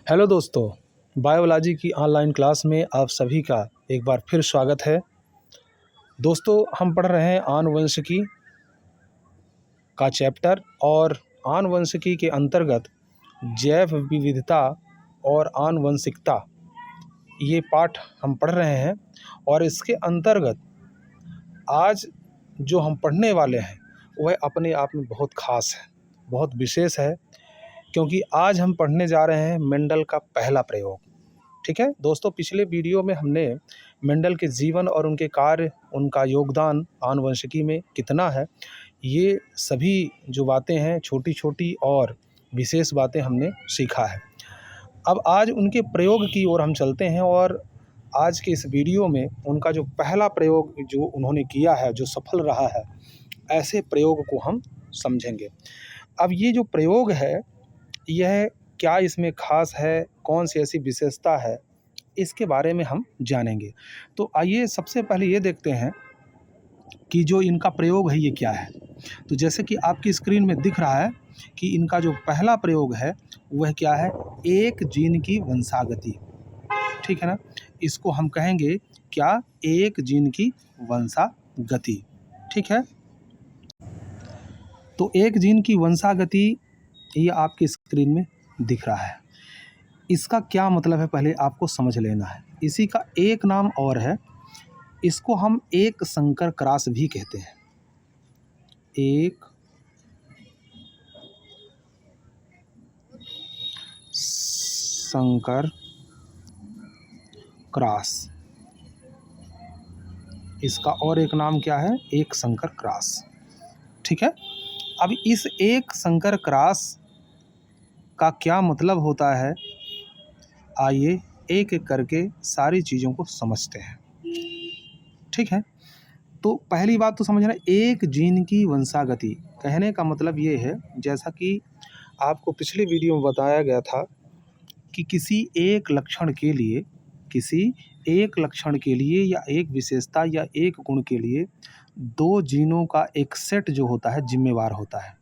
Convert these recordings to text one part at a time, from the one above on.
Hello दोस्तों, biology की online class में आप सभी का एक बार फिर स्वागत है। दोस्तों, हम पढ़ रहे हैं आनुवंशिकी का चैप्टर और आनुवंशिकी के अंतर्गत जैव विविधता और आनुवंशिकता ये पाठ हम पढ़ रहे हैं। और इसके अंतर्गत आज जो हम पढ़ने वाले हैं वह अपने आप में बहुत ख़ास है, बहुत विशेष है, क्योंकि आज हम पढ़ने जा रहे हैं मेंडल का पहला प्रयोग। ठीक है दोस्तों, पिछले वीडियो में हमने मेंडल के जीवन और उनके कार्य, उनका योगदान आनुवंशिकी में कितना है, ये सभी जो बातें हैं, छोटी छोटी और विशेष बातें हमने सीखा है। अब आज उनके प्रयोग की ओर हम चलते हैं और आज के इस वीडियो में उनका जो पहला प्रयोग जो उन्होंने किया है, जो सफल रहा है, ऐसे प्रयोग को हम समझेंगे। अब ये जो प्रयोग है, यह क्या इसमें ख़ास है, कौन सी ऐसी विशेषता है, इसके बारे में हम जानेंगे। तो आइए सबसे पहले ये देखते हैं कि जो इनका प्रयोग है ये क्या है। तो जैसे कि आपकी स्क्रीन में दिख रहा है कि इनका जो पहला प्रयोग है वह क्या है, एक जीन की वंशागति। ठीक है ना, इसको हम कहेंगे क्या, एक जीन की वंशागति। ठीक है, तो एक जीन की वंशागति ये आपकी स्क्रीन में दिख रहा है। इसका क्या मतलब है पहले आपको समझ लेना है। इसी का एक नाम और है, इसको हम एक संकर क्रॉस भी कहते हैं। एक संकर क्रॉस, इसका और एक नाम क्या है, एक संकर क्रॉस। ठीक है, अब इस एक संकर क्रॉस का क्या मतलब होता है, आइए एक एक करके सारी चीज़ों को समझते हैं। ठीक है, तो पहली बात तो समझना, एक जीन की वंशागति कहने का मतलब ये है, जैसा कि आपको पिछले वीडियो में बताया गया था कि किसी एक लक्षण के लिए या एक विशेषता या एक गुण के लिए दो जीनों का एक सेट जो होता है जिम्मेवार होता है।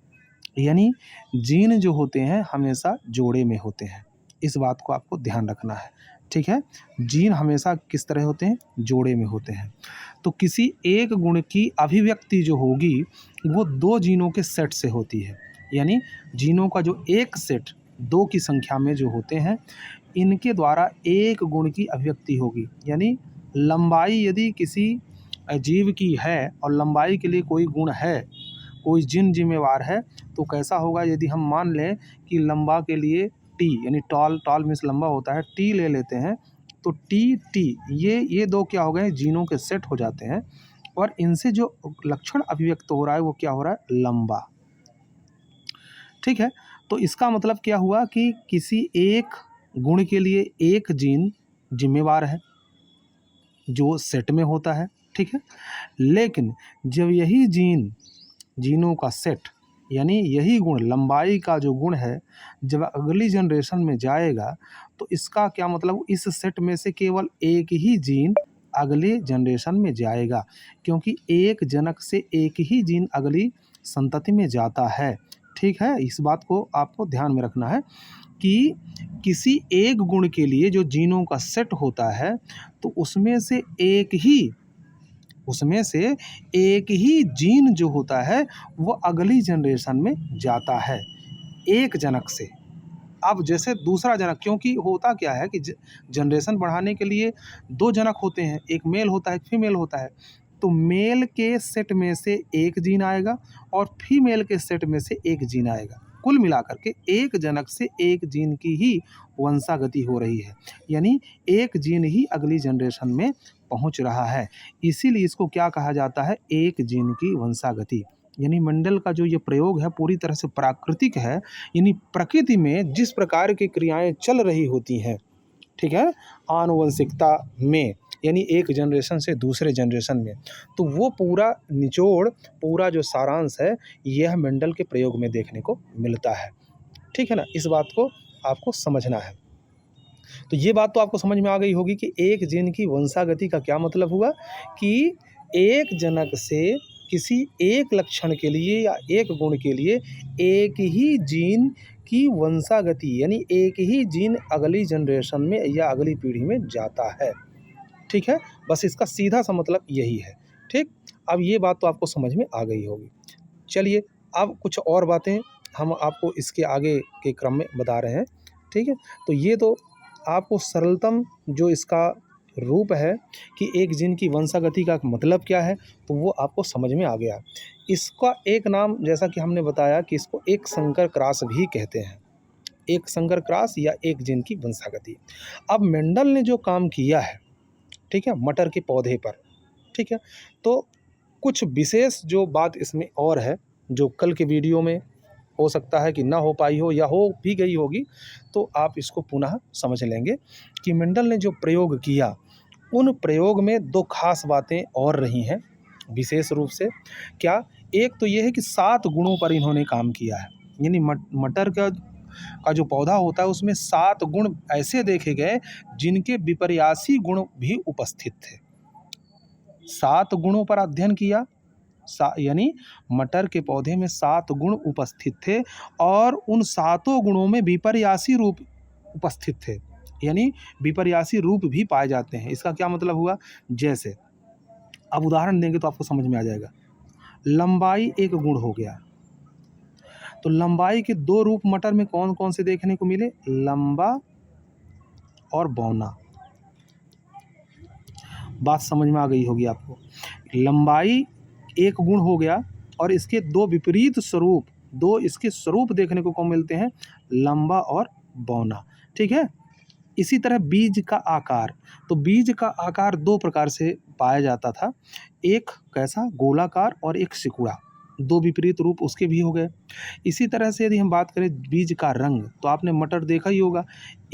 यानी जीन जो होते हैं हमेशा जोड़े में होते हैं, इस बात को आपको ध्यान रखना है। ठीक है, जीन हमेशा किस तरह होते हैं, जोड़े में होते हैं। तो किसी एक गुण की अभिव्यक्ति जो होगी वो दो जीनों के सेट से होती है। यानी जीनों का जो एक सेट दो की संख्या में जो होते हैं, इनके द्वारा एक गुण की अभिव्यक्ति होगी। यानी लंबाई यदि किसी जीव की है और लंबाई के लिए कोई गुण है, कोई जीन जिम्मेवार है, तो कैसा होगा, यदि हम मान लें कि लंबा के लिए टी, यानी टॉल मीन्स लंबा होता है, टी ले लेते हैं, तो टी ये दो क्या हो गए, जीनों के सेट हो जाते हैं और इनसे जो लक्षण अभिव्यक्त हो रहा है वो क्या हो रहा है, लंबा। ठीक है, तो इसका मतलब क्या हुआ कि किसी एक गुण के लिए एक जीन जिम्मेवार है जो सेट में होता है। ठीक है, लेकिन जब यही जीनों का सेट, यानी यही गुण, लंबाई का जो गुण है, जब अगली जनरेशन में जाएगा तो इसका क्या मतलब, इस सेट में से केवल एक ही जीन अगले जनरेशन में जाएगा, क्योंकि एक जनक से एक ही जीन अगली संतति में जाता है। ठीक है, इस बात को आपको ध्यान में रखना है कि किसी एक गुण के लिए जो जीनों का सेट होता है, तो उसमें से एक ही जीन जो होता है वो अगली जनरेशन में जाता है एक जनक से। अब जैसे दूसरा जनक, क्योंकि होता क्या है कि जनरेशन बढ़ाने के लिए दो जनक होते हैं, एक मेल होता है, एक फीमेल होता है। तो मेल के सेट में से एक जीन आएगा और फीमेल के सेट में से एक जीन आएगा। कुल मिलाकर के एक जनक से एक जीन की ही वंशागति हो रही है, यानी एक जीन ही अगली जनरेशन में पहुंच रहा है। इसीलिए इसको क्या कहा जाता है, एक जीन की वंशागति। यानी मेंडल का जो ये प्रयोग है पूरी तरह से प्राकृतिक है, यानी प्रकृति में जिस प्रकार की क्रियाएं चल रही होती हैं, ठीक है, आनुवंशिकता में, यानी एक जनरेशन से दूसरे जनरेशन में, तो वो पूरा निचोड़, पूरा जो सारांश है, यह मेंडल के प्रयोग में देखने को मिलता है। ठीक है ना, इस बात को आपको समझना है। तो ये बात तो आपको समझ में आ गई होगी कि एक जीन की वंशागति का क्या मतलब हुआ कि एक जनक से किसी एक लक्षण के लिए या एक गुण के लिए एक ही जीन की वंशागति यानी एक ही जीन अगली जनरेशन में या अगली पीढ़ी में जाता है। ठीक है, बस इसका सीधा सा मतलब यही है। ठीक, अब ये बात तो आपको समझ में आ गई होगी। चलिए अब कुछ और बातें हम आपको इसके आगे के क्रम में बता रहे हैं। ठीक है, तो ये तो आपको सरलतम जो इसका रूप है कि एक जीन की वंशागति का मतलब क्या है, तो वो आपको समझ में आ गया। इसका एक नाम जैसा कि हमने बताया कि इसको एक संकर क्रॉस भी कहते हैं। एक संकर क्रॉस या एक जीन की वंशागति। अब मेंडल ने जो काम किया है, ठीक है, मटर के पौधे पर, ठीक है, तो कुछ विशेष जो बात इसमें और है जो कल के वीडियो में हो सकता है कि ना हो पाई हो या हो भी गई होगी, तो आप इसको पुनः समझ लेंगे कि मेंडल ने जो प्रयोग किया उन प्रयोग में दो खास बातें और रही हैं विशेष रूप से। क्या? एक तो ये है कि 7 गुणों पर इन्होंने काम किया है, यानी मटर का जो पौधा होता है उसमें 7 गुण ऐसे देखे गए जिनके विपर्यासी गुण भी उपस्थित थे। 7 गुणों पर अध्ययन किया, यानी मटर के पौधे में 7 गुण उपस्थित थे और उन 7 गुणों में विपर्यासी रूप उपस्थित थे, यानी विपर्यासी रूप भी पाए जाते हैं। इसका क्या मतलब हुआ? जैसे अब उदाहरण देंगे तो आपको समझ में आ जाएगा। लंबाई एक गुण हो गया, तो लंबाई के 2 रूप मटर में कौन कौन से देखने को मिले? लंबा और बौना। बात समझ में आ गई होगी आपको। लंबाई एक गुण हो गया और इसके 2 विपरीत स्वरूप, 2 इसके स्वरूप देखने को कौन मिलते हैं? लंबा और बौना। ठीक है, इसी तरह बीज का आकार, तो बीज का आकार 2 प्रकार से पाया जाता था। एक कैसा? गोलाकार और एक सिकुड़ा। 2 विपरीत रूप उसके भी हो गए। इसी तरह से यदि हम बात करें बीज का रंग, तो आपने मटर देखा ही होगा,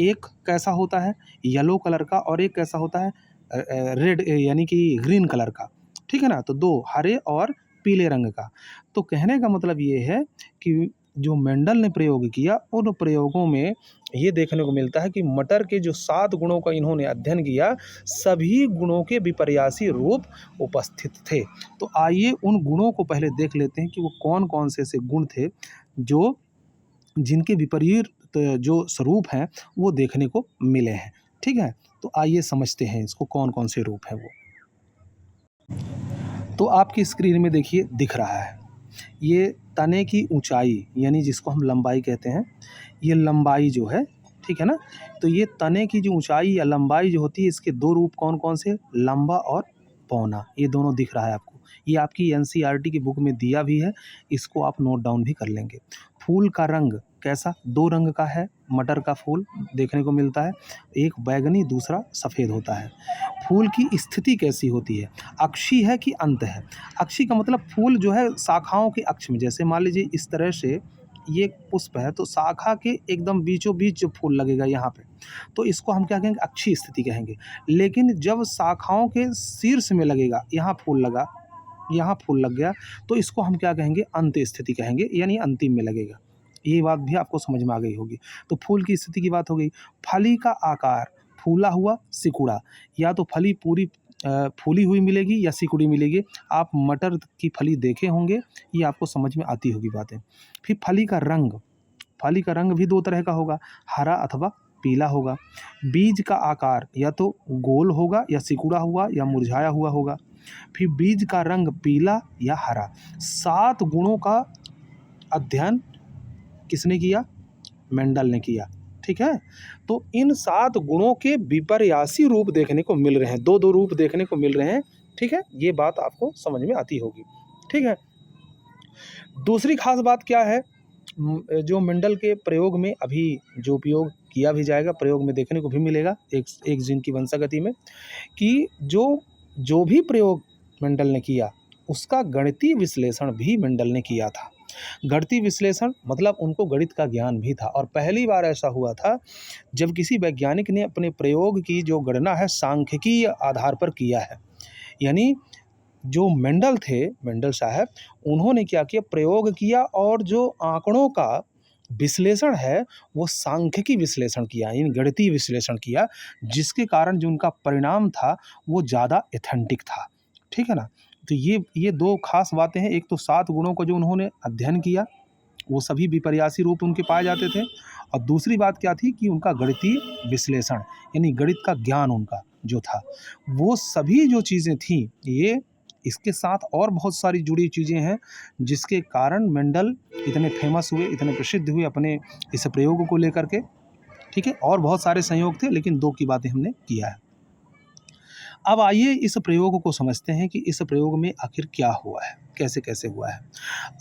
एक कैसा होता है? येलो कलर का और एक कैसा होता है? रेड यानी कि ग्रीन कलर का। ठीक है ना, तो 2 हरे और पीले रंग का। तो कहने का मतलब ये है कि जो मेंडल ने प्रयोग किया उन प्रयोगों में ये देखने को मिलता है कि मटर के जो 7 गुणों का इन्होंने अध्ययन किया, सभी गुणों के विपर्यासी रूप उपस्थित थे। तो आइए उन गुणों को पहले देख लेते हैं कि वो कौन कौन से ऐसे गुण थे जो जिनके विपरीत जो स्वरूप हैं वो देखने को मिले हैं। ठीक है, तो आइए समझते हैं इसको कौन कौन से रूप हैं वो। तो आपकी स्क्रीन में देखिए दिख रहा है, ये तने की ऊंचाई यानी जिसको हम लंबाई कहते हैं, ये लंबाई जो है, ठीक है ना, तो ये तने की जो ऊंचाई या लंबाई जो होती है इसके 2 रूप कौन कौन से? लंबा और पौना। ये दोनों दिख रहा है आपको, ये आपकी एनसीईआरटी की बुक में दिया भी है, इसको आप नोट डाउन भी कर लेंगे। फूल का रंग कैसा? 2 रंग का है मटर का फूल देखने को मिलता है, एक बैंगनी दूसरा सफ़ेद होता है। फूल की स्थिति कैसी होती है? अक्षी है कि अंत है? अक्षी का मतलब फूल जो है शाखाओं के अक्ष में, जैसे मान लीजिए इस तरह से ये पुष्प है तो शाखा के एकदम बीचों बीच जो फूल लगेगा यहाँ पे, तो इसको हम क्या कहेंगे? अक्षी स्थिति कहेंगे। लेकिन जब शाखाओं के शीर्ष में लगेगा, यहाँ फूल लगा, यहाँ फूल लग गया, तो इसको हम क्या कहेंगे? अंत स्थिति कहेंगे, यानी अंतिम में लगेगा। ये बात भी आपको समझ में आ गई होगी। तो फूल की स्थिति की बात हो गई। फली का आकार, फूला हुआ, सिकुड़ा, या तो फली पूरी फूली हुई मिलेगी या सिकुड़ी मिलेगी। आप मटर की फली देखे होंगे, ये आपको समझ में आती होगी बातें। फिर फली का रंग, फली का रंग भी 2 तरह का होगा, हरा अथवा पीला होगा। बीज का आकार या तो गोल होगा या सिकुड़ा हुआ या मुरझाया हुआ होगा। फिर बीज का रंग पीला या हरा। 7 गुणों का अध्ययन किसने किया? मेंडल ने किया। ठीक है, तो इन 7 गुणों के विपर्यासी रूप देखने को मिल रहे हैं, 2-2 रूप देखने को मिल रहे हैं। ठीक है, ये बात आपको समझ में आती होगी। ठीक है, दूसरी खास बात क्या है जो मेंडल के प्रयोग में अभी जो उपयोग किया भी जाएगा, प्रयोग में देखने को भी मिलेगा एक जीन की वंशागति में, कि जो भी प्रयोग मेंडल ने किया उसका गणितीय विश्लेषण भी मेंडल ने किया था। गणितीय विश्लेषण मतलब उनको गणित का ज्ञान भी था, और पहली बार ऐसा हुआ था जब किसी वैज्ञानिक ने अपने प्रयोग की जो गणना है सांख्यिकीय आधार पर किया है। यानी जो मेंडल थे, मेंडल साहब, उन्होंने क्या किया? प्रयोग किया और जो आंकड़ों का विश्लेषण है वो सांख्यिकी विश्लेषण किया, यानी गणितीय विश्लेषण किया, जिसके कारण जो उनका परिणाम था वो ज़्यादा एथेंटिक था। ठीक है ना, तो ये 2 ख़ास बातें हैं। एक तो 7 गुणों का जो उन्होंने अध्ययन किया, वो सभी विपर्यासी रूप उनके पाए जाते थे। और दूसरी बात क्या थी कि उनका गणितीय विश्लेषण, यानी गणित का ज्ञान उनका जो था, वो सभी जो चीज़ें थीं, ये इसके साथ और बहुत सारी जुड़ी चीज़ें हैं, जिसके कारण मेंडल इतने फ़ेमस हुए, इतने प्रसिद्ध हुए अपने इस प्रयोग को लेकर के, ठीक है? और बहुत सारे संयोग थे, लेकिन 2 की बातें हमने किया है। अब आइए इस प्रयोग को समझते हैं कि इस प्रयोग में आखिर क्या हुआ है, कैसे-कैसे हुआ है।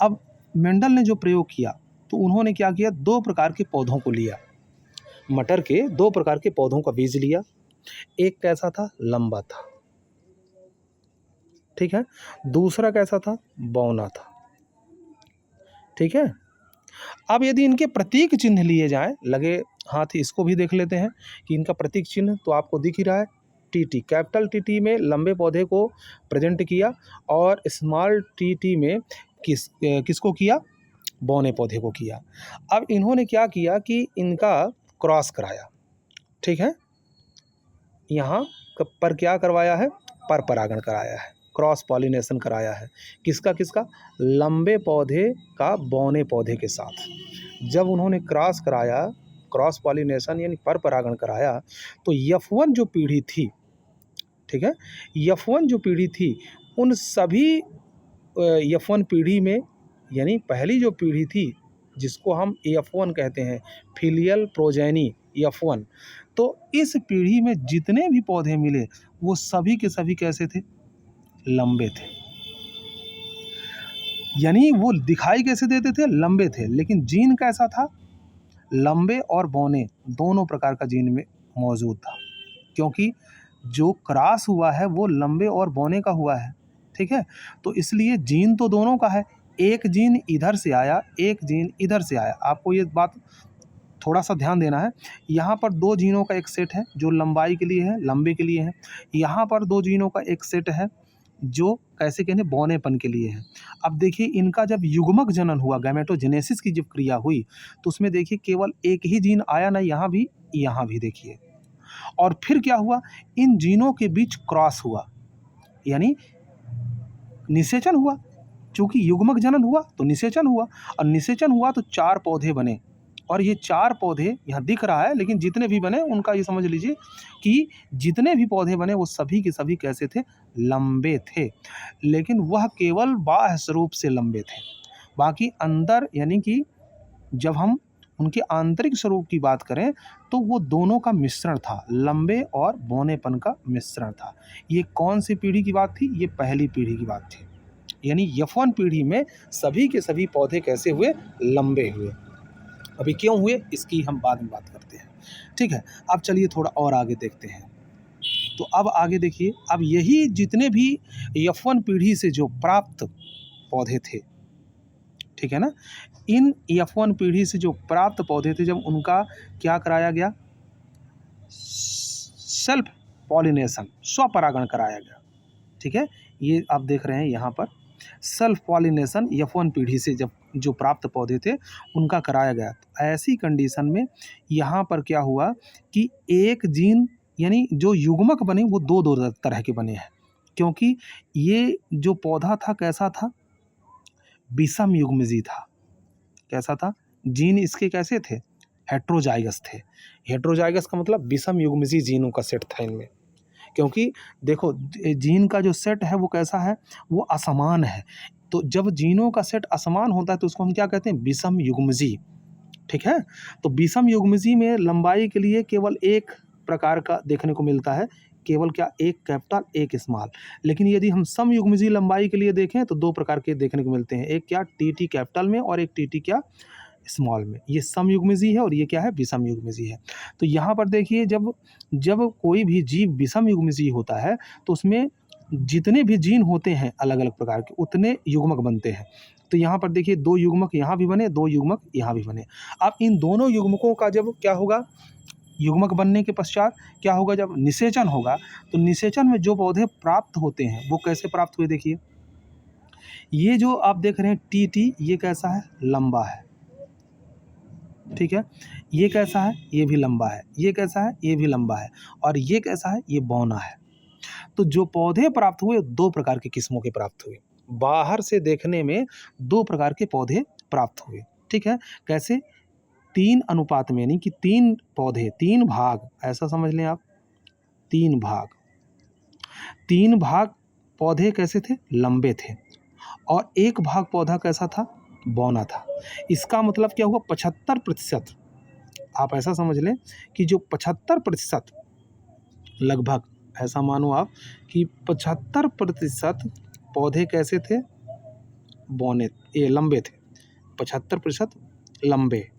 अब मेंडल ने जो प्रयोग किया, तो उन्होंने क्या किया, 2 प्रकार के पौधों को लिया। मटर के 2 प्रकार के पौधों का बीज लिया। एक कैसा था, लंबा था, ठीक है? दूसरा कैसा था, बौना था, ठीक है? अब यदि इनके प्रतीक चिन्ह लिए जाएँ, लगे हाथ इसको भी देख लेते हैं कि इनका प्रतीक चिन्ह तो आपको दिख ही रहा है, टीटी। कैपिटल टीटी में लंबे पौधे को प्रेज़ेंट किया और स्मॉल टीटी में किसको किया, बौने पौधे को किया। अब इन्होंने क्या किया कि इनका क्रॉस कराया, ठीक है? यहाँ पर क्या करवाया है, पर परागण कराया है, क्रॉस पॉलिनेशन कराया है। किसका, लंबे पौधे का बौने पौधे के साथ। जब उन्होंने क्रॉस कराया, क्रॉस पॉलिनेशन यानी पर परागण कराया, तो F1 जो पीढ़ी थी, ठीक है? F1 जो पीढ़ी थी, उन सभी F1 पीढ़ी में, यानी पहली जो पीढ़ी थी, जिसको हम F1 कहते हैं, फिलियल प्रोजेनी F1, तो इस पीढ़ी में जितने भी पौधे मिले, वो सभी के सभी कैसे थे, लंबे थे। यानी वो दिखाई कैसे देते थे, लंबे थे, लेकिन जीन कैसा था, लंबे और बौने दोनों प्रकार का जीन में मौजूद था, क्योंकि जो क्रॉस हुआ है वो लंबे और बौने का हुआ है, ठीक है? तो इसलिए जीन तो दोनों का है, एक जीन इधर से आया, एक जीन इधर से आया। आपको ये बात थोड़ा-सा ध्यान देना है। यहाँ पर 2 जीनों का एक सेट है, जो लंबाई के लिए है, लंबे के लिए है। यहाँ पर 2 जीनों का एक सेट है, जो कैसे कहें, बौनेपन के लिए है। अब देखिए, इनका जब युग्मक जनन हुआ, गैमेटोजेनेसिस की जब क्रिया हुई, तो उसमें देखिए केवल एक ही जीन आया ना, यहाँ भी देखिए। और फिर क्या हुआ, इन जीनों के बीच क्रॉस हुआ, यानी निषेचन हुआ। चूँकि युग्मक जनन हुआ तो निषेचन हुआ, और निषेचन हुआ तो 4 पौधे बने। और ये 4 पौधे यहाँ दिख रहा है, लेकिन जितने भी बने उनका ये समझ लीजिए कि जितने भी पौधे बने वो सभी के सभी कैसे थे, लंबे थे। लेकिन वह केवल बाह्य स्वरूप से लंबे थे। बाकी अंदर, यानी कि जब हम उनके आंतरिक स्वरूप की बात करें, तो वो दोनों का मिश्रण था, लंबे और बौनेपन का मिश्रण था। ये कौन सी पीढ़ी की बात थी, ये पहली पीढ़ी की बात थी। यानी F1 पीढ़ी में सभी के सभी पौधे कैसे हुए, लंबे हुए। अभी क्यों हुए, इसकी हम बाद में बात करते हैं, ठीक है? अब चलिए थोड़ा और आगे देखते हैं। तो अब आगे देखिए, अब यही जितने भी F1 पीढ़ी से जो प्राप्त पौधे थे, ठीक है ना? इन F1 पीढ़ी से जो प्राप्त पौधे थे, जब उनका क्या कराया गया, सेल्फ पॉलिनेशन, स्वपरागण कराया गया, ठीक है? ये आप देख रहे हैं यहाँ पर सेल्फ पॉलिनेशन F1 पीढ़ी से जब जो प्राप्त पौधे थे उनका कराया गया। तो ऐसी कंडीशन में यहाँ पर क्या हुआ कि एक जीन, यानी जो युग्मक बने वो दो तरह के बने हैं, क्योंकि ये जो पौधा था कैसा था, विषम युग्मजी था। कैसा था, जीन इसके कैसे थे, हेट्रोजाइगस थे। हेट्रोजाइगस का मतलब विषम युग्मजी जीनों का सेट था इनमें। क्योंकि देखो, जीन का जो सेट है वो कैसा है, वो असमान है। तो जब जीनों का सेट असमान होता है तो उसको हम क्या कहते हैं, विषम युग्मजी, ठीक है? तो विषम युग्मजी में लंबाई के लिए केवल एक प्रकार का देखने को मिलता है, केवल क्या, एक कैपिटल एक स्मॉल। लेकिन यदि हम सम युग्मजी लंबाई के लिए देखें तो 2 प्रकार के देखने को मिलते हैं, एक क्या, टीटी कैपिटल में, और एक टीटी क्या, स्मॉल में। ये सम युग्मजी है और ये क्या है, विषम युग्मजी है। तो यहाँ पर देखिए, जब जब कोई भी जीव विषम युग्मजी होता है तो उसमें जितने भी जीन होते हैं अलग अलग प्रकार के, उतने युग्मक बनते हैं। तो यहाँ पर देखिए 2 युग्मक यहाँ भी बने, 2 युग्मक यहाँ भी बने। अब इन दोनों युग्मकों का जब क्या होगा, युग्मक बनने के पश्चात क्या होगा, जब निषेचन होगा, तो निषेचन में जो पौधे प्राप्त होते हैं वो कैसे प्राप्त हुए, देखिए ये जो आप देख रहे हैं टीटी, ये कैसा है, लंबा है, ठीक है? ये कैसा है, ये भी लंबा है, ये कैसा है, ये भी लंबा है, और ये कैसा है, ये बौना है। तो जो पौधे प्राप्त हुए 2 प्रकार की किस्मों के प्राप्त हुए। बाहर से देखने में 2 प्रकार के पौधे प्राप्त हुए, ठीक है? कैसे? 3 अनुपात में, यानी कि 3 पौधे, 3 भाग, ऐसा समझ लें आप, 3 भाग। 3 भाग पौधे कैसे थे? लंबे थे, और 1 भाग पौधा कैसा था? बौना था। इसका मतलब क्या हुआ? 75%, आप ऐसा समझ लें कि जो 75% लगभग, ऐसा मानो आप कि 75% पौधे कैसे थे? बौने, ये लंबे थे। 75% लंबे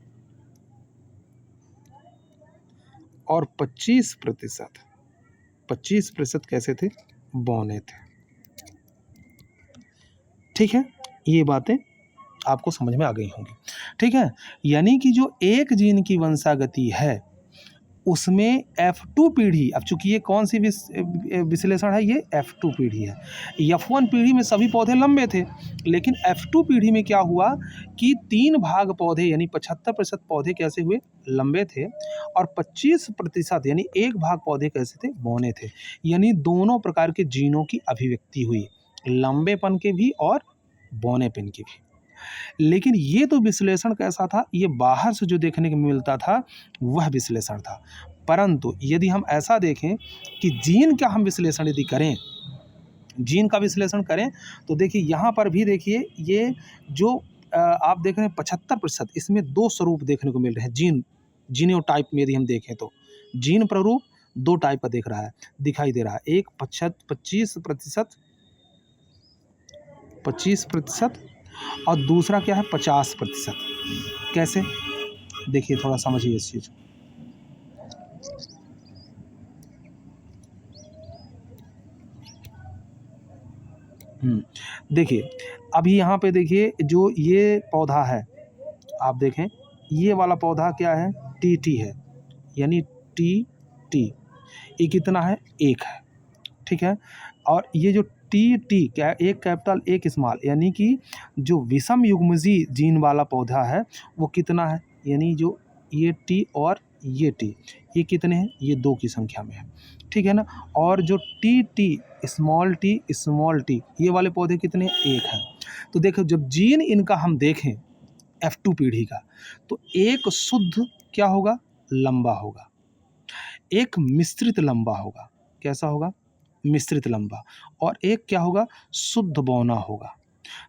और 25% कैसे थे? बौने थे। ठीक है? ये बातें आपको समझ में आ गई होंगी। ठीक है? यानी कि जो एक जीन की वंशागति है, उसमें F2 पीढ़ी, अब चूंकि ये कौन सी विश्लेषण है? ये F2 पीढ़ी है। F1 पीढ़ी में सभी पौधे लंबे थे, लेकिन F2 पीढ़ी में क्या हुआ कि 3 भाग पौधे, यानी 75% पौधे कैसे हुए? लंबे थे, और 25% यानी 1 भाग पौधे कैसे थे? बौने थे। यानी दोनों प्रकार के जीनों की अभिव्यक्ति हुई, लंबेपन के भी और बौनेपन के भी। लेकिन ये तो विश्लेषण कैसा था? ये बाहर से जो देखने को मिलता था वह विश्लेषण था। परंतु यदि हम ऐसा देखें कि जीन का हम विश्लेषण यदि करें, जीन का विश्लेषण करें, तो देखिए यहाँ पर भी देखिए, ये जो आप देख रहे हैं 75%, इसमें 2 स्वरूप देखने को मिल रहे हैं। जीनोटाइप में यदि हम देखें तो जीन प्ररूप 2 टाइप का दिखाई दे रहा है। एक 25% और दूसरा क्या है? 50%। कैसे? देखिए, थोड़ा समझिए इस चीज़ को। देखिए, अभी यहाँ पे देखिए, जो ये पौधा है, आप देखें, ये वाला पौधा क्या है? टी है, यानी टी। ये कितना है? 1 है, ठीक है? और ये जो टी क्या है? एक कैपिटल एक स्मॉल, यानी कि जो विषम युग्मजी जीन वाला पौधा है वो कितना है? यानी जो ये टी और ये टी, ये कितने हैं? ये 2 की संख्या में है, ठीक है ना? और जो टी स्मॉल टी ये वाले पौधे कितने? 1 है। तो देखो, जब जीन इनका हम देखें F2 पीढ़ी का, तो एक शुद्ध क्या होगा? लंबा होगा, एक मिश्रित लंबा होगा। कैसा होगा? मिश्रित लंबा। और एक क्या होगा? शुद्ध बौना होगा।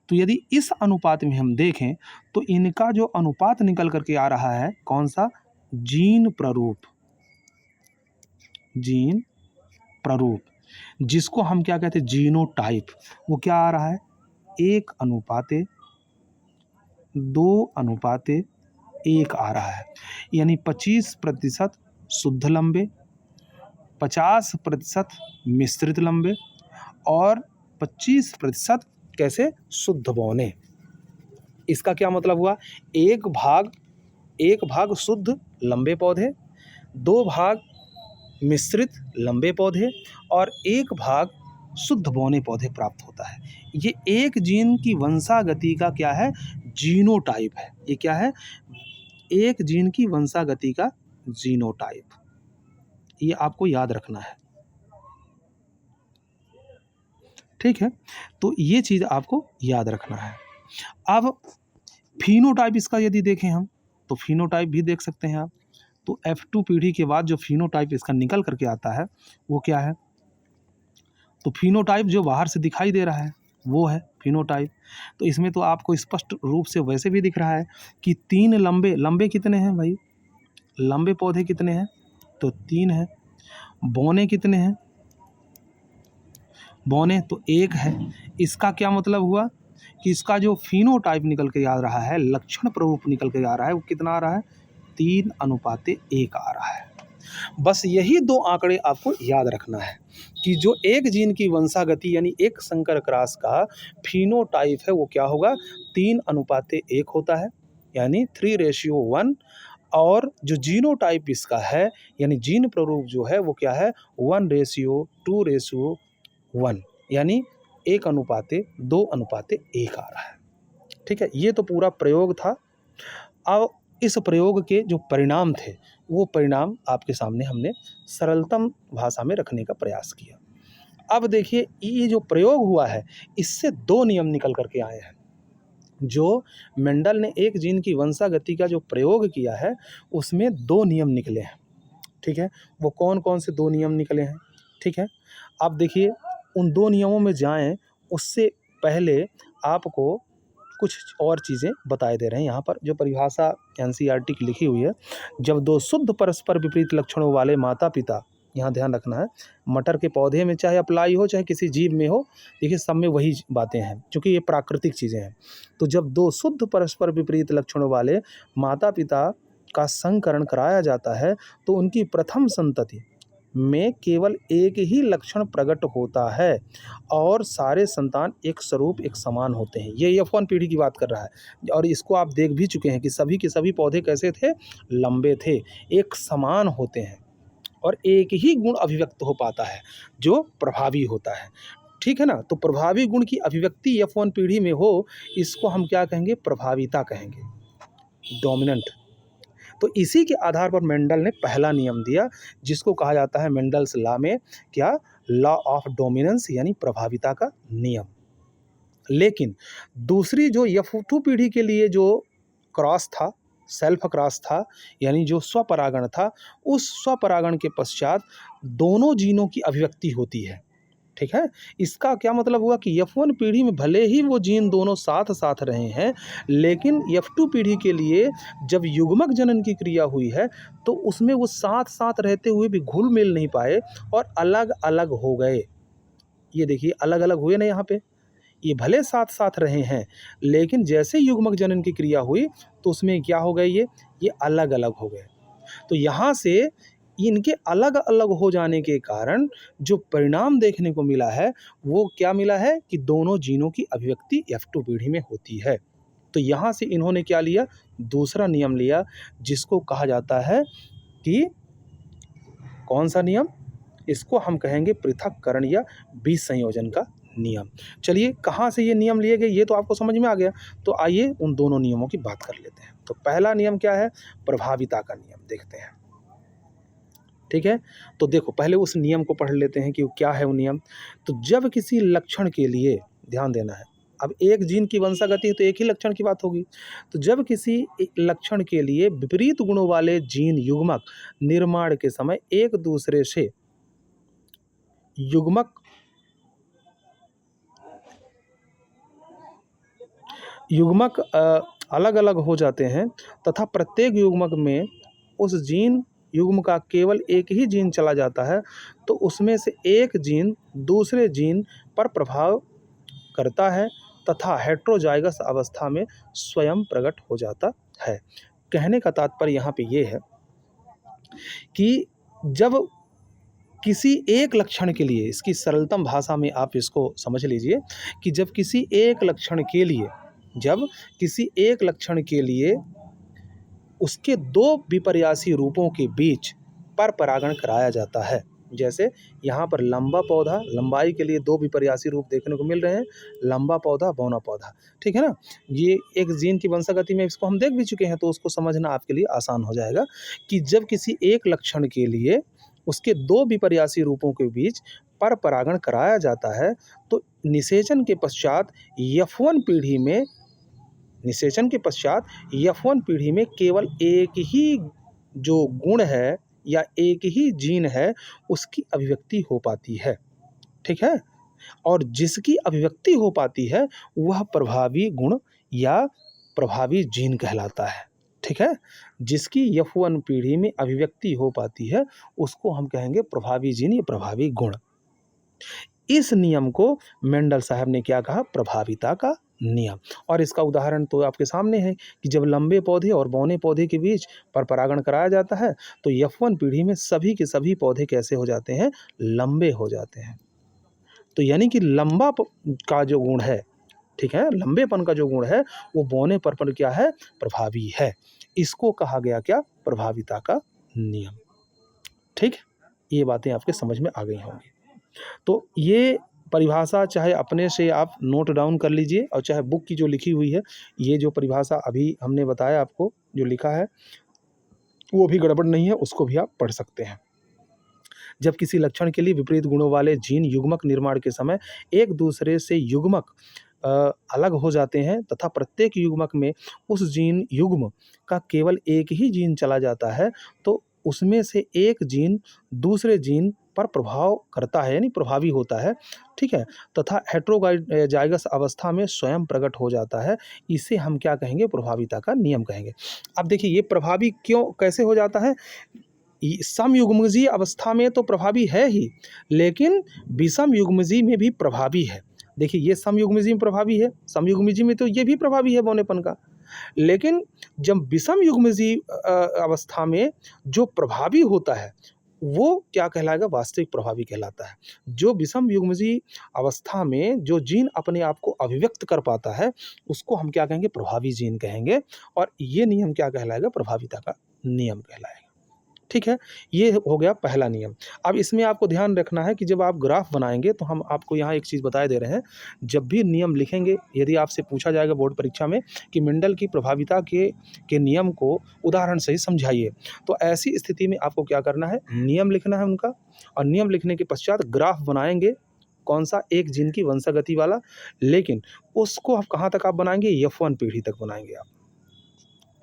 तो यदि इस अनुपात में हम देखें, तो इनका जो अनुपात निकल करके आ रहा है, कौन सा? जीन प्ररूप, जिसको हम क्या कहते हैं? जीनोटाइप। वो क्या आ रहा है? 1:2:1 आ रहा है। यानी 25% शुद्ध लंबे, 50% मिश्रित लंबे, और 25% कैसे? शुद्ध बौने। इसका क्या मतलब हुआ? एक भाग शुद्ध लंबे पौधे, 2 भाग मिश्रित लंबे पौधे, और 1 भाग शुद्ध बौने पौधे प्राप्त होता है। ये एक जीन की वंशागति का क्या है? जीनोटाइप है। ये क्या है? एक जीन की वंशागति का जीनोटाइप। ये आपको याद रखना है, ठीक है? तो ये चीज़ आपको याद रखना है। अब फिनोटाइप इसका यदि देखें हम, तो फिनोटाइप भी देख सकते हैं आप। तो F2 पीढ़ी के बाद जो फिनोटाइप इसका निकल करके आता है वो क्या है? तो फिनोटाइप जो बाहर से दिखाई दे रहा है वो है फिनोटाइप। तो इसमें तो आपको स्पष्ट रूप से वैसे भी दिख रहा है कि 3 लंबे कितने हैं भाई? लंबे पौधे कितने हैं? तो 3 हैं। बौने कितने हैं? बौने तो 1 है। इसका क्या मतलब हुआ कि इसका जो फिनोटाइप निकल के आ रहा है, लक्षण प्ररूप निकल के आ रहा है, वो कितना आ रहा है? 3:1 आ रहा है। बस यही 2 आंकड़े आपको याद रखना है कि जो एक जीन की वंशागति, यानी एक संकर क्रॉस का फिनोटाइप है, वो क्या होगा? 3:1 होता है, यानी 3:1। और जो जीनोटाइप इसका है, यानी जीन प्ररूप जो है, वो क्या है? 1:2:1, यानी 1:2:1 आ रहा है। ठीक है? ये तो पूरा प्रयोग था। अब इस प्रयोग के जो परिणाम थे, वो परिणाम आपके सामने हमने सरलतम भाषा में रखने का प्रयास किया। अब देखिए ये जो प्रयोग हुआ है इससे 2 नियम निकल कर के आए हैं। जो मेंडल ने एक जीन की वंशागति का जो प्रयोग किया है उसमें 2 नियम निकले हैं, ठीक है? वो कौन-कौन से 2 नियम निकले हैं, ठीक है? अब देखिए उन 2 नियमों में जाएँ उससे पहले आपको कुछ और चीज़ें बताए दे रहे हैं यहाँ पर जो परिभाषा एनसीईआरटी की लिखी हुई है। जब 2 शुद्ध परस्पर विपरीत लक्षणों वाले माता-पिता, यहाँ ध्यान रखना है, मटर के पौधे में चाहे अप्लाई हो चाहे किसी जीव में हो, देखिए सब में वही बातें हैं क्योंकि ये प्राकृतिक चीज़ें हैं। तो जब 2 शुद्ध परस्पर विपरीत लक्षणों वाले माता-पिता का संकरण कराया जाता है तो उनकी प्रथम संतति में केवल एक ही लक्षण प्रकट होता है और सारे संतान एक स्वरूप एक समान होते हैं। ये F1 पीढ़ी की बात कर रहा है और इसको आप देख भी चुके हैं कि सभी के सभी पौधे कैसे थे, लंबे थे, एक समान होते हैं और एक ही गुण अभिव्यक्त हो पाता है जो प्रभावी होता है, ठीक है ना? तो प्रभावी गुण की अभिव्यक्ति F1 पीढ़ी में हो इसको हम क्या कहेंगे, प्रभाविता कहेंगे, डोमिनेंट। तो इसी के आधार पर मेंडल ने पहला नियम दिया जिसको कहा जाता है मेंडल्स लॉ में क्या, लॉ ऑफ डोमिनेंस यानी प्रभाविता का नियम। लेकिन दूसरी जो F2 पीढ़ी के लिए जो क्रॉस था, सेल्फ क्रॉस था, यानी जो स्वपरागण था, उस स्वपरागण के पश्चात दोनों जीनों की अभिव्यक्ति होती है, ठीक है? इसका क्या मतलब हुआ कि F1 पीढ़ी में भले ही वो जीन दोनों साथ-साथ रहे हैं, लेकिन F2 पीढ़ी के लिए जब युग्मक जनन की क्रिया हुई है, तो उसमें वो साथ-साथ रहते हुए भी घुल-मिल नहीं पाए और अलग-अलग हो गए। ये देखिए अलग-अलग हुए ना यहाँ पे, ये भले साथ-साथ रहे हैं, लेकिन जैसे युग्मक जनन की क्रिया हुई, तो उसमें क्या हो गए ये अलग-अलग हो गए। तो यहाँ से इनके अलग-अलग हो जाने के कारण जो परिणाम देखने को मिला है, वो क्या मिला है कि दोनों जीनों की अभिव्यक्ति F2 पीढ़ी में होती है। तो यहाँ से इन्होंने क्या लिया, दूसरा नियम लिया जिसको कहा जाता है कि कौन-सा नियम? इसको हम कहेंगे पृथक्करण या बीज संयोजन का नियम। चलिए कहाँ से ये नियम लिए गए ये तो आपको समझ में आ गया। तो आइए उन दोनों नियमों की बात कर लेते हैं। तो पहला नियम क्या है? प्रभाविता का नियम देखते हैं। ठीक है? तो देखो पहले उस नियम को पढ़ लेते हैं कि वो क्या है वो नियम। तो जब किसी लक्षण के लिए ध्यान देना है, अब एक जीन की वंशागति है तो एक ही लक्षण की बात होगी। तो जब किसी लक्षण के लिए विपरीत गुणों वाले जीन युग्मक निर्माण के समय एक दूसरे से युग्मक अलग-अलग हो जाते हैं तथा प्रत्येक युग्मक में उस जीन युग्म का केवल एक ही जीन चला जाता है, तो उसमें से एक जीन दूसरे जीन पर प्रभाव करता है तथा हेटेरोजाइगस अवस्था में स्वयं प्रकट हो जाता है। कहने का तात्पर्य यहाँ पे ये है कि जब किसी एक लक्षण के लिए, इसकी सरलतम भाषा में आप इसको समझ लीजिए कि जब किसी एक लक्षण के लिए उसके 2 विपर्यासी रूपों के बीच पर परागण कराया जाता है। जैसे यहाँ पर लंबा पौधा, लंबाई के लिए 2 विपर्यासी रूप देखने को मिल रहे हैं, लंबा पौधा, बौना पौधा, ठीक है ना? ये एक जीन की वंशागति में इसको हम देख भी चुके हैं तो उसको समझना आपके लिए आसान हो जाएगा कि जब किसी एक लक्षण के लिए उसके 2 विपर्यासी रूपों के बीच पर परागण कराया जाता है तो निषेचन के पश्चात F1 पीढ़ी में केवल एक ही जो गुण है या एक ही जीन है उसकी अभिव्यक्ति हो पाती है, ठीक है? और जिसकी अभिव्यक्ति हो पाती है वह प्रभावी गुण या प्रभावी जीन कहलाता है, ठीक है? जिसकी F1 पीढ़ी में अभिव्यक्ति हो पाती है उसको हम कहेंगे प्रभावी जीन या प्रभावी गुण। इस नियम को मेंडल साहब ने क्या कहा? प्रभाविता का नियम। और इसका उदाहरण तो आपके सामने है कि जब लंबे पौधे और बौने पौधे के बीच पर परागण कराया जाता है तो F1 पीढ़ी में सभी के सभी पौधे कैसे हो जाते हैं? लंबे हो जाते हैं। तो यानी कि लंबा का जो गुण है, ठीक है, लंबेपन का जो गुण है वो बौने पर क्या है? प्रभावी है। इसको कहा गया क्या? प्रभाविता का नियम। ठीक, ये बातें आपके समझ में आ गई होंगी। तो ये परिभाषा चाहे अपने से आप नोट डाउन कर लीजिए और चाहे बुक की जो लिखी हुई है, ये जो परिभाषा अभी हमने बताया आपको जो लिखा है वो भी गड़बड़ नहीं है, उसको भी आप पढ़ सकते हैं। जब किसी लक्षण के लिए विपरीत गुणों वाले जीन युग्मक निर्माण के समय एक दूसरे से युग्मक अलग हो जाते हैं तथा प्रत्येक युग्मक में उस जीन युग्म का केवल एक ही जीन चला जाता है, तो उसमें से एक जीन दूसरे जीन पर प्रभाव करता है, यानी प्रभावी होता है, ठीक है, तथा हेटेरोजाइगस अवस्था में स्वयं प्रकट हो जाता है। इसे हम क्या कहेंगे? प्रभाविता का नियम कहेंगे। अब देखिए ये प्रभावी कैसे हो जाता है? समयुग्मजीय अवस्था में तो प्रभावी है ही, लेकिन विषम युग्मजीय में भी प्रभावी है। देखिए ये समयुग्मजीय में प्रभावी है, समयुग्मजीय में तो ये भी प्रभावी है बौनेपन का, लेकिन जब विषम युग्मजीय अवस्था में जो प्रभावी होता है वो क्या कहलाएगा? वास्तविक प्रभावी कहलाता है। जो विषम युग्मजीय अवस्था में जो जीन अपने आप को अभिव्यक्त कर पाता है उसको हम क्या कहेंगे? प्रभावी जीन कहेंगे। और ये नियम क्या कहलाएगा? प्रभाविता का नियम कहलाएगा। ठीक है, ये हो गया पहला नियम। अब इसमें आपको ध्यान रखना है कि जब आप ग्राफ बनाएंगे तो हम आपको यहाँ एक चीज़ बताए दे रहे हैं, जब भी नियम लिखेंगे, यदि आपसे पूछा जाएगा बोर्ड परीक्षा में कि मेंडल की प्रभाविता के नियम को उदाहरण से ही समझाइए, तो ऐसी स्थिति में आपको क्या करना है? नियम लिखना है उनका, और नियम लिखने के पश्चात ग्राफ बनाएंगे। कौन सा? एक जीन की वंशागति वाला, लेकिन उसको आप कहाँ तक आप बनाएंगे? F1 पीढ़ी तक बनाएंगे आप।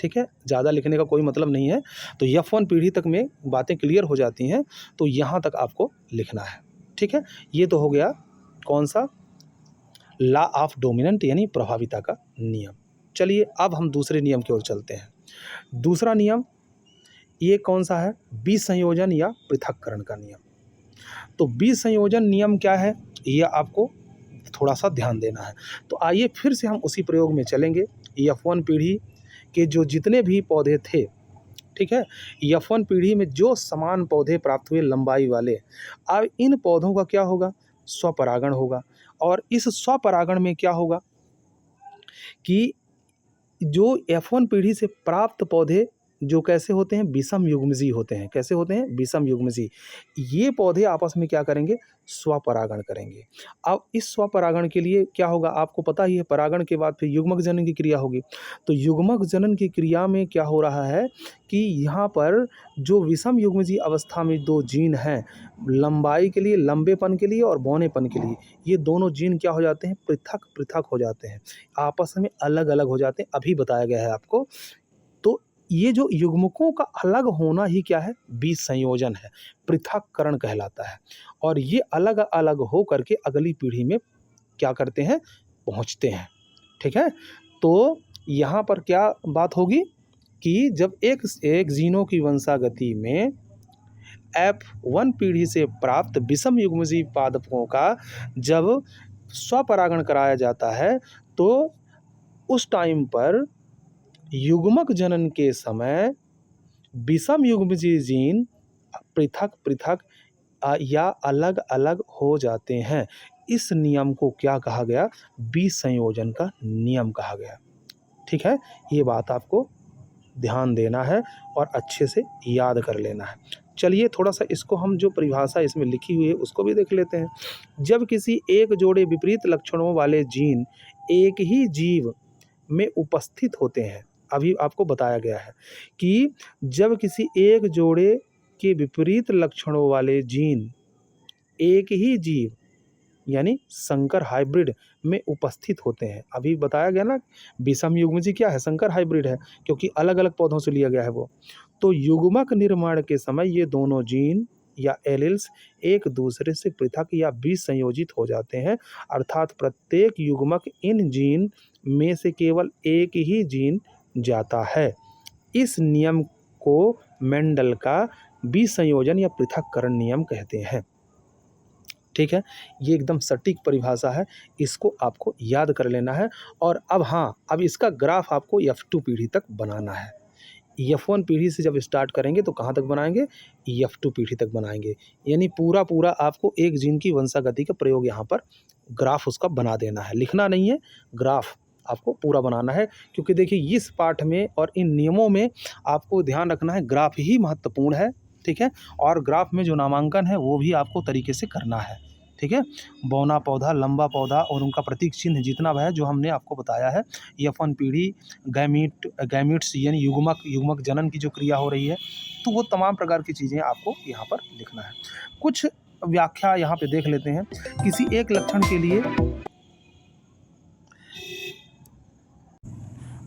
ठीक है, ज़्यादा लिखने का कोई मतलब नहीं है। तो F1 पीढ़ी तक में बातें क्लियर हो जाती हैं, तो यहाँ तक आपको लिखना है। ठीक है, ये तो हो गया कौन सा? लॉ ऑफ डोमिनेंट यानी प्रभाविता का नियम। चलिए अब हम दूसरे नियम की ओर चलते हैं। दूसरा नियम ये कौन सा है? विसंयोजन या पृथक्करण का नियम। तो विसंयोजन नियम क्या है? ये आपको थोड़ा सा ध्यान देना है। तो आइए फिर से हम उसी प्रयोग में चलेंगे। F1 पीढ़ी के जो जितने भी पौधे थे, ठीक है, F1 पीढ़ी में जो समान पौधे प्राप्त हुए लंबाई वाले, अब इन पौधों का क्या होगा? स्वपरागण होगा। और इस स्वपरागण में क्या होगा कि जो F1 पीढ़ी से प्राप्त पौधे जो कैसे होते हैं? विषम युग्मजीय होते हैं। कैसे होते हैं? विषम युग्मजीय। ये पौधे आपस में क्या करेंगे? स्वपरागण करेंगे। अब इस स्वपरागण के लिए क्या होगा? आपको पता ही है, परागण के बाद फिर युग्मक जनन की क्रिया होगी। तो युग्मक जनन की क्रिया में क्या हो रहा है कि यहाँ पर जो विषम युग्मजीय अवस्था में दो जीन हैं, लंबाई के लिए, लंबेपन के लिए और बौनेपन के लिए, ये दोनों जीन क्या हो जाते हैं? पृथक पृथक हो जाते हैं, आपस में अलग अलग हो जाते हैं। अभी बताया गया है आपको। तो ये जो युग्मकों का अलग होना ही क्या है? विसंयोजन है, पृथक्करण कहलाता है। और ये अलग अलग हो करके अगली पीढ़ी में क्या करते हैं? पहुंचते हैं। ठीक है, तो यहाँ पर क्या बात होगी कि जब एक जीनों की वंशागति में F1 पीढ़ी से प्राप्त विषम युग्मजीय पादपों का जब स्वपरागण कराया जाता है, तो उस टाइम पर युग्मक जनन के समय विषम युग्मजीय जीन पृथक पृथक या अलग अलग हो जाते हैं। इस नियम को क्या कहा गया? विसंयोजन का नियम कहा गया। ठीक है, ये बात आपको ध्यान देना है और अच्छे से याद कर लेना है। चलिए थोड़ा सा इसको हम जो परिभाषा इसमें लिखी हुई है उसको भी देख लेते हैं। जब किसी एक जोड़े विपरीत लक्षणों वाले जीन एक ही जीव में उपस्थित होते हैं, अभी आपको बताया गया है कि जब किसी एक जोड़े के विपरीत लक्षणों वाले जीन एक ही जीव यानी संकर हाइब्रिड में उपस्थित होते हैं, अभी बताया गया ना, विषम युग्मजीय क्या है? संकर हाइब्रिड है, क्योंकि अलग अलग पौधों से लिया गया है वो। तो युग्मक निर्माण के समय ये दोनों जीन या एलील्स एक दूसरे से पृथक या विसंयोजित हो जाते हैं, अर्थात प्रत्येक युग्मक इन जीन में से केवल एक ही जीन जाता है। इस नियम को मेंडल का विसंयोजन या पृथक्करण नियम कहते हैं। ठीक है, ये एकदम सटीक परिभाषा है, इसको आपको याद कर लेना है। और अब हाँ, अब इसका ग्राफ आपको F2 पीढ़ी तक बनाना है। F1 पीढ़ी से जब स्टार्ट करेंगे तो कहाँ तक बनाएंगे? F2 पीढ़ी तक बनाएंगे। यानी पूरा पूरा आपको एक जीन की वंशागति का प्रयोग यहाँ पर ग्राफ उसका बना देना है, लिखना नहीं है, ग्राफ आपको पूरा बनाना है। क्योंकि देखिए इस पाठ में और इन नियमों में आपको ध्यान रखना है, ग्राफ ही महत्वपूर्ण है। ठीक है, और ग्राफ में जो नामांकन है वो भी आपको तरीके से करना है। ठीक है, बौना पौधा, लंबा पौधा और उनका प्रतीक चिन्ह जितना है जो हमने आपको बताया है, F1 पीढ़ी, गैमीट्स यानी युग्मक जनन की जो क्रिया हो रही है, तो वो तमाम प्रकार की चीज़ें आपको यहाँ पर लिखना है। कुछ व्याख्या यहाँ पे देख लेते हैं। किसी एक लक्षण के लिए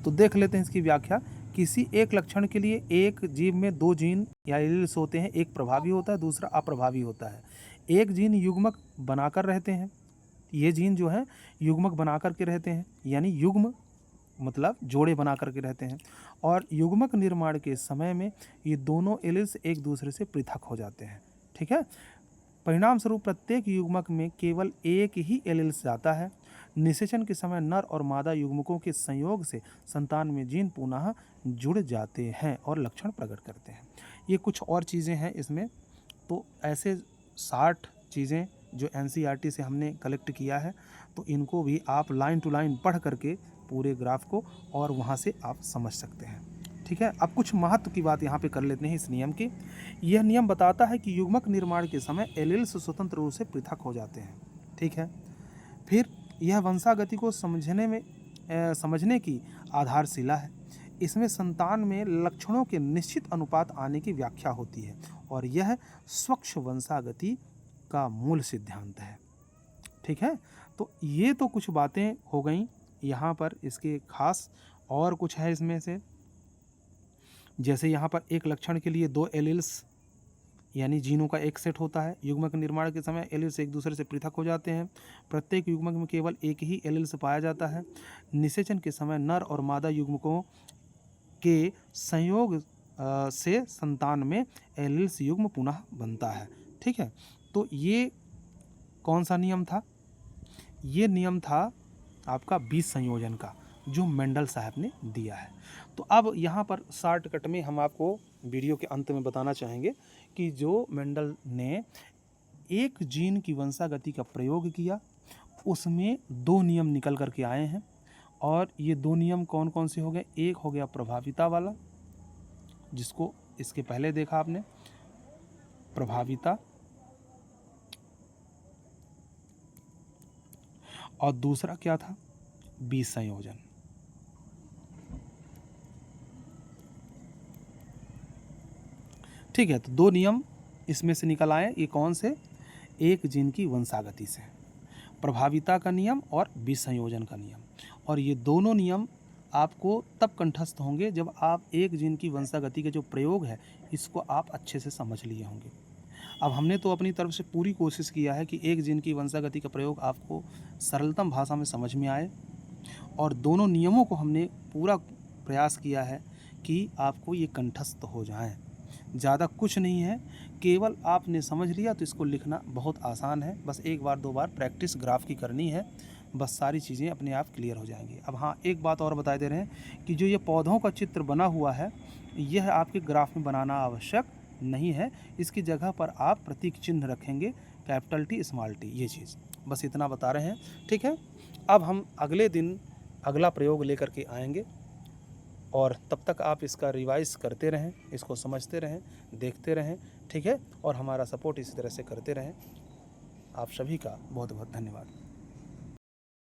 तो देख लेते हैं इसकी व्याख्या। किसी एक लक्षण के लिए एक जीव में दो जीन या एलील्स होते हैं, एक प्रभावी होता है, दूसरा अप्रभावी होता है। एक जीन युग्मक बनाकर रहते हैं, ये जीन जो है युग्मक बना कर के रहते हैं, यानी युग्म मतलब जोड़े बना करके रहते हैं, और युग्मक निर्माण के समय में ये दोनों एलील्स एक दूसरे से पृथक हो जाते हैं। ठीक है, परिणाम स्वरूप प्रत्येक युग्मक में केवल एक ही एलील्स जाता है। निषेचन के समय नर और मादा युग्मकों के संयोग से संतान में जीन पुनः जुड़ जाते हैं और लक्षण प्रकट करते हैं। ये कुछ और चीज़ें हैं इसमें, तो ऐसे 60 चीज़ें जो NCERT से हमने कलेक्ट किया है, तो इनको भी आप लाइन टू लाइन पढ़ करके पूरे ग्राफ को और वहाँ से आप समझ सकते हैं। ठीक है, अब कुछ महत्व की बात यहाँ पे कर लेते हैं इस नियम की। यह नियम बताता है कि युग्मक निर्माण के समय एलील्स स्वतंत्र रूप से पृथक हो जाते हैं। ठीक है, फिर यह वंशागति को समझने की आधारशिला है। इसमें संतान में लक्षणों के निश्चित अनुपात आने की व्याख्या होती है और यह स्वच्छ वंशागति का मूल सिद्धांत है। ठीक है, तो ये तो कुछ बातें हो गई यहाँ पर इसके खास, और कुछ है इसमें से, जैसे यहाँ पर एक लक्षण के लिए दो एलील्स यानी जीनों का एक सेट होता है। युग्मक निर्माण के समय एलील्स एक दूसरे से पृथक हो जाते हैं। प्रत्येक युग्मक में केवल एक ही एलील्स पाया जाता है। निषेचन के समय नर और मादा युग्मकों के संयोग से संतान में एलील्स युग्म पुनः बनता है। ठीक है, तो ये कौन सा नियम था? ये नियम था आपका बीज संयोजन का, जो मेंडल साहब ने दिया है। तो अब यहाँ पर शॉर्टकट में हम आपको वीडियो के अंत में बताना चाहेंगे कि जो मेंडल ने एक जीन की वंशागति का प्रयोग किया, उसमें दो नियम निकल करके आए हैं, और ये दो नियम कौन कौन से हो गए? एक हो गया प्रभाविता वाला, जिसको इसके पहले देखा आपने, प्रभाविता, और दूसरा क्या था? बीज संयोजन। ठीक है, तो दो नियम इसमें से निकल आए। ये कौन से? एक जीन की वंशागति से, प्रभाविता का नियम और बीज संयोजन का नियम। और ये दोनों नियम आपको तब कंठस्थ होंगे जब आप एक जीन की वंशागति के जो प्रयोग है इसको आप अच्छे से समझ लिए होंगे। अब हमने तो अपनी तरफ से पूरी कोशिश किया है कि एक जीन की वंशागति का प्रयोग आपको सरलतम भाषा में समझ में आए, और दोनों नियमों को हमने पूरा प्रयास किया है कि आपको ये कंठस्थ हो जाएं। ज़्यादा कुछ नहीं है, केवल आपने समझ लिया तो इसको लिखना बहुत आसान है। बस एक बार दो बार प्रैक्टिस ग्राफ की करनी है, बस सारी चीज़ें अपने आप क्लियर हो जाएंगी। अब हाँ, एक बात और बता दे रहे हैं कि जो ये पौधों का चित्र बना हुआ है, यह आपके ग्राफ में बनाना आवश्यक नहीं है। इसकी जगह पर आप प्रतीक चिन्ह रखेंगे, कैपिटल T स्मॉल t, ये चीज़ बस इतना बता रहे हैं। ठीक है, अब हम अगले दिन अगला प्रयोग लेकर के आएंगे, और तब तक आप इसका रिवाइज करते रहें, इसको समझते रहें, देखते रहें। ठीक है, और हमारा सपोर्ट इसी तरह से करते रहें। आप सभी का बहुत बहुत धन्यवाद।